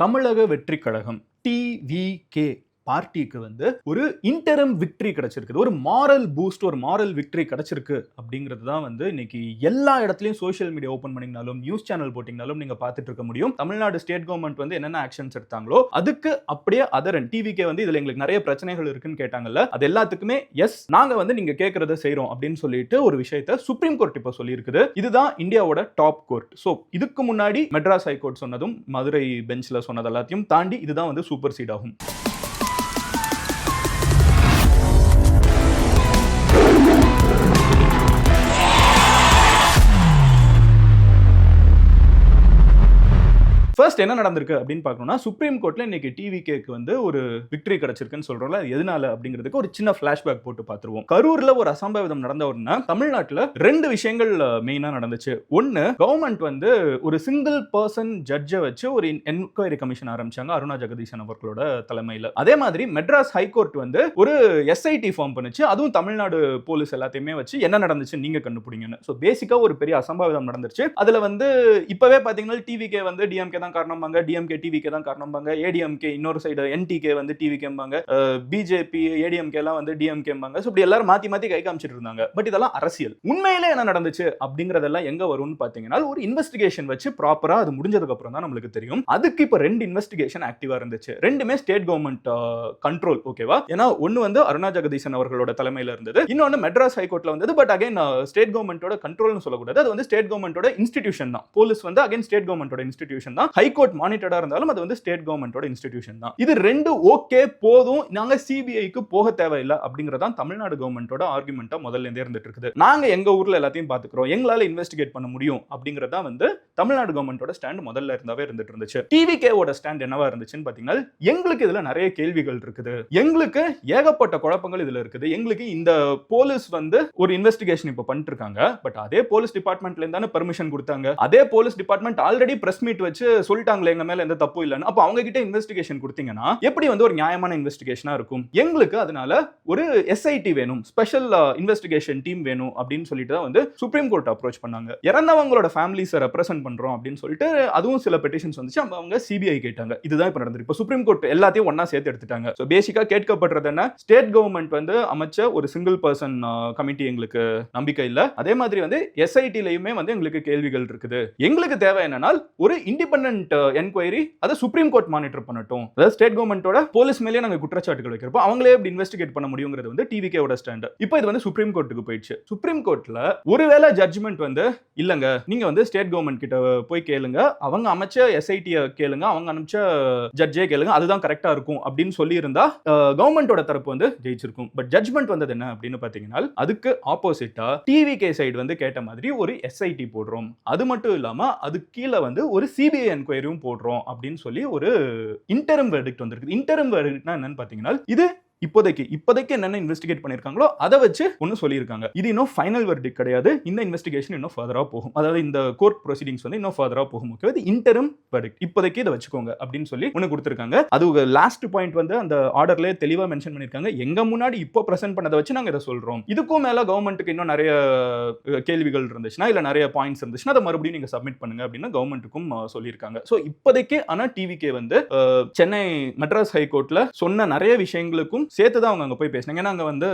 தமிழக வெற்றி கழகம் டிவிகே பார்ட்டிக்கு வந்து ஒரு இன்டரம் விக்டரி கிடைச்சிருக்கு, ஒரு மாரல் பூஸ்ட், ஒரு மாரல் விக்டரி கிடைச்சிருக்கு அப்படிங்கிறது தான் வந்து இன்னைக்கு எல்லா இடத்துலையும் சோஷியல் மீடியா ஓப்பன் பண்ணிங்கனாலும் நியூஸ் சேனல் போட்டிங்கனாலும் நீங்க பார்த்துட்டு இருக்க முடியும். தமிழ்நாடு ஸ்டேட் கவர்மெண்ட் வந்து என்னென்ன ஆக்ஷன்ஸ் எடுத்தாங்களோ அதுக்கு அப்படியே அதரன் டிவிகே வந்து இதுல எங்களுக்கு நிறைய பிரச்சனைகள் இருக்குன்னு கேட்டாங்கல்ல, அது எல்லாத்துக்குமே எஸ் நாங்க வந்து நீங்க கேட்கறத செய்றோம் அப்படின்னு சொல்லிட்டு ஒரு விஷயத்தை சுப்ரீம் கோர்ட் இப்போ சொல்லியிருக்குது. இதுதான் இந்தியாவோட டாப் கோர்ட். ஸோ இதுக்கு முன்னாடி மெட்ராஸ் ஹைகோர்ட் சொன்னதும் மதுரை பெஞ்ச்ல சொன்னது எல்லாத்தையும் தாண்டி இதுதான் வந்து சூப்பர் சீட் ஆகும். ஃபர்ஸ்ட் என்ன நடந்திருக்கு அப்படின்னு பார்க்கணும்னா, சுப்ரீம் கோர்ட்ல இன்னைக்கு டிவிகேக்கு வந்து ஒரு விக்டரி கிடைச்சிருக்குன்னு சொல்றோம்ல, எதனால அப்படிங்கிறதுக்கு ஒரு சின்ன ஃபிளாஷ்பேக் போட்டு பார்த்துருவோம். கரூர்ல ஒரு அசம்பாவிதம் நடந்த உடனே தமிழ்நாட்டில் 2 விஷயங்கள் மெயினா நடந்துச்சு. ஒன்னு, கவர்மெண்ட் வந்து ஒரு சிங்கிள் பர்சன் ஜட்ஜை வச்சு ஒரு என்கொயரி கமிஷன் ஆரம்பிச்சாங்க அருணா ஜெகதீசன் அவர்களோட தலைமையில். அதே மாதிரி மெட்ராஸ் ஹைகோர்ட் வந்து ஒரு எஸ்ஐடி ஃபார்ம் பண்ணுச்சு, அதுவும் தமிழ்நாடு போலீஸ் எல்லாத்தையுமே வச்சு என்ன நடந்துச்சு நீங்க கண்டுபிடிங்கன்னு. ஸோ பேசிக்கா ஒரு பெரிய அசம்பாவிதம் நடந்துருச்சு. அதுல வந்து இப்பவே பாத்தீங்கன்னா டிவிகே வந்து டிஎம்கே தான் காரணம்பாங்க, டிஎம்கே டிவிகே தான் காரணம்பாங்க, ஏடிஎம்கே இன்னொரு சைடு என்டிகே வந்து டிவிகேம்பாங்க, பிஜேபி ஏடிஎம்கே எல்லாம் வந்து டிஎம்கேம்பாங்க. சோ இப்படி எல்லாரும் மாத்தி மாத்தி கை காமிச்சிட்டு இருந்தாங்க. பட் இதெல்லாம் அரசியல். உண்மையிலே என்ன நடந்துச்சு அப்படிங்கறதெல்லாம் எங்க வரும்னு பாத்தீங்கன்னா, ஒரு இன்வெஸ்டிகேஷன் வச்சு ப்ராப்பரா அது முடிஞ்சதுக்கு அப்புறம் தான் நம்மளுக்கு தெரியும். அதுக்கு இப்ப 2 இன்வெஸ்டிகேஷன் ஆக்டிவா இருந்துச்சு. ரெண்டுமே ஸ்டேட் கவர்மெண்ட் கண்ட்ரோல். ஓகேவா? ஏன்னா ஒன்னு வந்து அருணா ஜெகதீசன் அவர்களோட தலைமையில இருந்தது, இன்னொன்னு மெட்ராஸ் ஹைகோர்ட்ல வந்தது. பட் அகைன் ஸ்டேட் கவர்மெண்டோட கண்ட்ரோல்னு சொல்லக்கூடாது, அது வந்து ஸ்டேட் கவர்மெண்டோட இன்ஸ்டிடியூஷன் தான். போலீஸ் வந்து அகைன் ஸ்டேட் கவர்மெண்டோட இன்ஸ்டிடியூஷன் தான். ஹைகோர்ட் மானிட்டரா இருந்தாலும் அது வந்து ஸ்டேட் கவர்மெண்டோட இன்ஸ்டிடியூஷன் தான். இது 2 ஓகே போதும், நாங்க சிபிஐக்கு போக தேவையில்லை அப்படிங்கறத தமிழ்நாடு கவர்மெண்டோட ஆர்குமெண்டா முதல்ல இருந்தே இருந்துட்டு இருக்குது. நாங்க எங்க ஊர்ல எல்லாத்தையும் பாத்துக்கிறோம், எங்களால இன்வெஸ்டிகேட் பண்ண முடியும் அப்படிங்கறத வந்து தமிழ்நாடு கவர்மெண்டோட ஸ்டாண்ட் முதல்ல இருந்தாவே இருந்துட்டு இருந்துச்சு. டிவிகேவோட ஸ்டாண்ட் என்னவா இருந்துச்சுன்னு பாத்தீங்கன்னா, எங்களுக்கு இதுல நிறைய கேள்விகள் இருக்குது, எங்களுக்கு ஏகப்பட்ட குழப்பங்கள் இதுல இருக்குது, எங்களுக்கு இந்த போலீஸ் வந்து ஒரு இன்வெஸ்டிகேஷன் இப்ப பண்ணிட்டு இருக்காங்க. பட் அதே போலீஸ் டிபார்ட்மெண்ட்ல இருந்தானே பெர்மிஷன் கொடுத்தாங்க, அதே police department already press meet வச்சு சொல்லிட்டாங்களே எங்க மேல எந்த தப்பு இல்லன்னு. அப்ப அவங்க கிட்ட இன்வெஸ்டிகேஷன் கொடுத்தீங்கன்னா எப்படி வந்து ஒரு நியாயமான இன்வெஸ்டிகேஷனா இருக்கும்? எங்களுக்கு அதனால ஒரு எஸ்ஐடி வேணும், ஸ்பெஷல் இன்வெஸ்டிகேஷன் டீம் வேணும் அப்படின்னு சொல்லிட்டு தான் வந்து சுப்ரீம் கோர்ட் அப்ரோச் பண்ணாங்க. இறந்தவங்களோட ஃபேமிலிஸை ரெப்ரசென்ட் பண்றோம் அப்படின்னு சொல்லிட்டு அதுவும் சில பெட்டிஷன்ஸ் வந்துச்சு. அவங்க சிபிஐ கேட்டாங்க. இதுதான் இப்ப நடந்துருக்கு. இப்ப சுப்ரீம் கோர்ட் எல்லாத்தையும் ஒண்ணா சேர்த்து எடுத்துட்டாங்க. சோ பேசிக்கா கேட்கப்படுறது என்ன, ஸ்டேட் கவர்மெண்ட் வந்து அமைச்ச ஒரு சிங்கிள் பர்சன் கமிட்டி எங்களுக்கு நம்பிக்கை இல்ல, அதே மாதிரி வந்து எஸ்ஐடிலயுமே வந்து எங்களுக்கு கேள்விகள் இருக்குது. எங்களுக்கு தேவை என்னன்னா ஒரு இண்டிபெண்டன்ட் என்கொயரி, அதை சுப்ரீம் கோர்ட் மானிட்டர் பண்ணட்டும். அதாவது ஸ்டேட் கவர்மெண்டோட போலீஸ் மேலேயே நாங்க குற்றச்சாட்டுகள் வைக்கிறப்போ அவங்களே எப்படி இன்வெஸ்டிகேட் பண்ண முடியுங்கிறது வந்து டிவிகேவோட ஸ்டாண்ட். இப்போ இது வந்து சுப்ரீம் கோர்ட்டுக்கு போயிடுச்சு. சுப்ரீம் கோர்ட்ல ஒருவேளை ஜட்ஜ்மெண்ட் வந்து இல்லங்க, நீங்க வந்து ஸ்டேட் கவர்மெண்ட் கிட்ட போய் கேளுங்க, அவங்க அமைச்ச எஸ்ஐடியை கேளுங்க, அவங்க அமைச்ச ஜட்ஜே கேளுங்க, அதுதான் கரெக்டா இருக்கும் அப்படின்னு சொல்லி இருந்தா கவர்மெண்டோட தரப்பு வந்து ஜெயிச்சிருக்கும். பட் ஜட்ஜ்மெண்ட் வந்தது என்ன அப்படின்னு பாத்தீங்கன்னா, அதுக்கு ஆப்போசிட்டா டிவிகே சைடு வந்து கேட்ட மாதிரி ஒரு எஸ்ஐடி போடுறோம், அது மட்டும் இல்லாம அது கீழே வந்து ஒரு சிபிஐ என்கொயரியும் போடுறோம் அப்படின்னு சொல்லி ஒரு இன்டரம் வெர்டிக்ட் வந்திருக்கு. இன்டரம் வெர்டிக்ட்னா என்னன்னு பாத்தீங்கன்னா, இது இப்போதைக்கு என்னென்ன இன்வெஸ்டிகேட் பண்ணிருக்காங்களோ அதை வச்சு ஒன்னு சொல்லியிருக்காங்க. இது இன்னும் ஃபைனல் வெர்டிக்ட் கிடையாது. இந்த இன்வெஸ்டிகேஷன் இன்னும் ஃபர்தரா போகும், அதாவது இந்த கோர்ட் ப்ரொசீடிங்ஸ் வந்து இன்னும் ஃபர்தரா போகும். ஓகே, இது இன்டரம் வெர்டிக்ட், இப்போதைக்கு இதை வச்சுக்கோங்க அப்படின்னு சொல்லி ஒன்னு கொடுத்திருக்காங்க. அது லாஸ்ட் பாயிண்ட் வந்து அந்த ஆர்டர்ல தெளிவா மென்ஷன் பண்ணிருக்காங்க. எங்க முன்னாடி இப்போ பிரசன்ட் பண்ணதை வச்சு நாங்க இதை சொல்றோம். இதுக்கும் மேல கவர்மெண்ட்டுக்கு இன்னும் நிறைய கேள்விகள் இருந்துச்சுன்னா, இல்ல நிறைய பாயிண்ட்ஸ் இருந்துச்சுன்னா அதை மறுபடியும் நீங்க சப்மிட் பண்ணுங்க அப்படின்னு கவர்மெண்ட்டுக்கும் சொல்லியிருக்காங்க. ஸோ இப்போதைக்கு ஆனா டிவிகே வந்து சென்னை மெட்ராஸ் ஹைகோர்ட்ல சொன்ன நிறைய விஷயங்களுக்கும் சேர்த்து தான் அவங்க அங்க போய் பேசினாங்க. ஏன்னா அங்க வந்து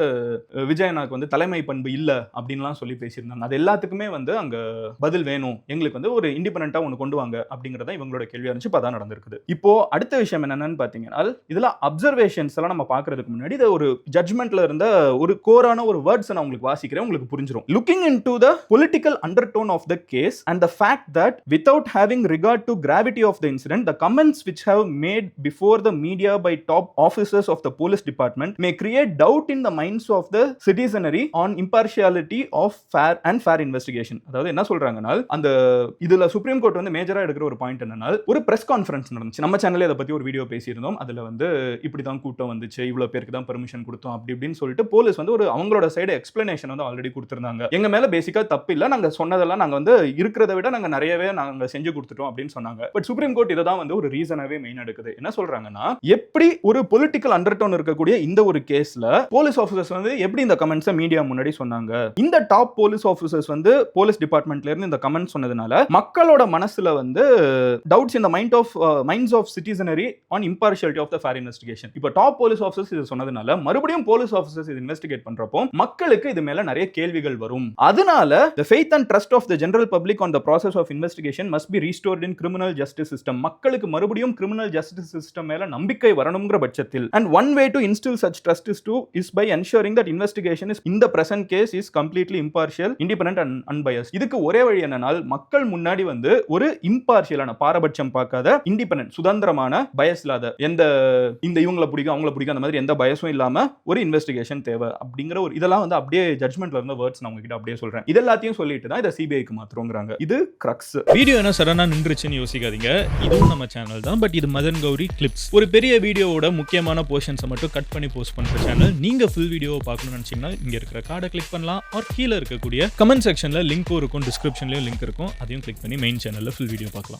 விஜயனாக்கு வந்து தலைமை பண்பு இல்ல அப்படின்லாம் சொல்லி பேசியிருந்தாங்க. அது எல்லாத்துக்குமே வந்து அங்க பதில் வேணும், எங்களுக்கு வந்து ஒரு இண்டிபெண்டன்ட்டா ஒன்று கொண்டு வாங்க அப்படிங்கறத இவங்களோட கேள்வியா இருந்துச்சு. இப்போ அதான் நடந்திருக்குது. இப்போ அடுத்த விஷயம் என்னன்னு பாத்தீங்கன்னா, இதுல அப்சர்வேஷன்ஸ் எல்லாம் நம்ம பாக்குறதுக்கு முன்னாடி இது ஒரு ஜட்ஜ்மெண்ட்ல இருந்த ஒரு கோரான ஒரு வேர்ட்ஸ் நான் உங்களுக்கு வாசிக்கிறேன், உங்களுக்கு புரிஞ்சிரும். Looking into the political undertone of the case and the fact that without having regard to gravity of the incident, the comments which have made before the media by top officers of the police department may create doubt in the minds of the citizenry on impartiality of fair investigation. அதாவது என்ன சொல்றாங்கன்னா, அந்த இதுல supreme court வந்து மேஜரா எடுக்கிற ஒரு point என்னன்னா, ஒரு பிரஸ் கான்ஃபரன்ஸ் நடந்துச்சு. நம்ம சேனல்ல இத பத்தி ஒரு வீடியோ பேசியிருந்தோம். அதுல வந்து இப்படி தான் கூட்டம் வந்துச்சு, இவ்வளவு பேருக்கு தான் பெர்மிஷன் கொடுத்தோம் அப்படி இப்படின்னு சொல்லிட்டு போலீஸ் வந்து ஒரு அவங்களோட சைடு எக்ஸ்பிளனேஷன் வந்து ஆல்ரெடி கொடுத்திருந்தாங்க. எங்க மேல பேசிக்கா தப்பு இல்ல, நாங்க சொன்னதெல்லாம் நாங்க வந்து இருக்கிறத விட நாங்க நிறையவே நாங்க செஞ்சு கொடுத்துட்டோம் அப்படின்னு சொன்னாங்க. பட் சுப்ரீம் கோர்ட் இதை தான் வந்து ஒரு ரீசனாவே மெயின் எடுக்குது. என்ன சொல்றாங்கன்னா, எப்படி ஒரு பொலிட்டிக்கல் அண்டர்டோன் இருக்கக்கூடிய நடக்கக்கூடிய இந்த ஒரு கேஸ்ல போலீஸ் ஆபீசர்ஸ் வந்து எப்படி இந்த கமெண்ட்ஸை மீடியா முன்னாடி சொன்னாங்க, இந்த டாப் போலீஸ் ஆபீசர்ஸ் வந்து போலீஸ் டிபார்ட்மெண்ட்ல இருந்து இந்த கமெண்ட் சொன்னதுனால மக்களோட மனசுல வந்து doubts in the minds of citizenry on impartiality of the fair investigation. இப்போ டாப் போலீஸ் ஆபீசர்ஸ் இது சொன்னதுனால மறுபடியும் போலீஸ் ஆபீசர்ஸ் இது இன்வெஸ்டிகேட் பண்றப்போ மக்களுக்கு இது மேல நிறைய கேள்விகள் வரும். அதனால the faith and trust of the general public on the process of investigation must be restored in criminal justice system. மக்களுக்கு மறுபடியும் criminal justice system மேல நம்பிக்கை வரணும்ங்கற பட்சத்தில் and one way to instill such trust is by ensuring that investigation is in the present case is completely impartial, independent and unbiased. இதுக்கு ஒரே வழி என்னன்னா மக்கள் முன்னாடி வந்து ஒரு இம்பார்ஷியலான பாரபட்சம் பார்க்காத இண்டிபெண்டன்ட் சுதந்திரமான பயஸ் இல்லாத எந்த இந்த இவங்கள பிடிக்கும் அவங்கள பிடிக்கும் அந்த மாதிரி எந்த பயஸும் இல்லாம ஒரு இன்வெஸ்டிகேஷன் தேவை அப்படிங்கிற ஒரு இதெல்லாம் வந்து அப்படியே ஜட்ஜ்மெண்ட்ல இருந்த வேர்ட்ஸ் நான் உங்ககிட்ட அப்படியே சொல்றேன். இது எல்லாத்தையும் சொல்லிட்டு தான் இதை சிபிஐக்கு மாத்துறோம்ங்கறாங்க. இது கிரக்ஸ். வீடியோ என்ன சடனா நின்றுச்சுன்னு யோசிக்காதீங்க. இதுவும் நம்ம சேனல் தான், பட் இது மதன் கௌரி கிளிப்ஸ். ஒரு பெரிய வீடியோவோட முக்கியமான போர்ஷன்ஸை மட்டும் கட் பண்ணி போஸ்ட் பண்ற சேனல். நீங்க ஃபுல் வீடியோவை பார்க்கணும்னு நினைச்சீங்கன்னா இங்க இருக்கிற கார்டை கிளிக் பண்ணலாம். ஆர் கீழே இருக்கக்கூடிய கமெண்ட் செக்ஷன்ல லிங்க்கும் இருக்கும், டிஸ்கிரிப்ஷன்லயும் லிங்க் இருக்கும். அதையும் கிளிக் பண்ணி மெயின் சேனல்ல ஃபுல் வீடியோ பார்க்கலாம்.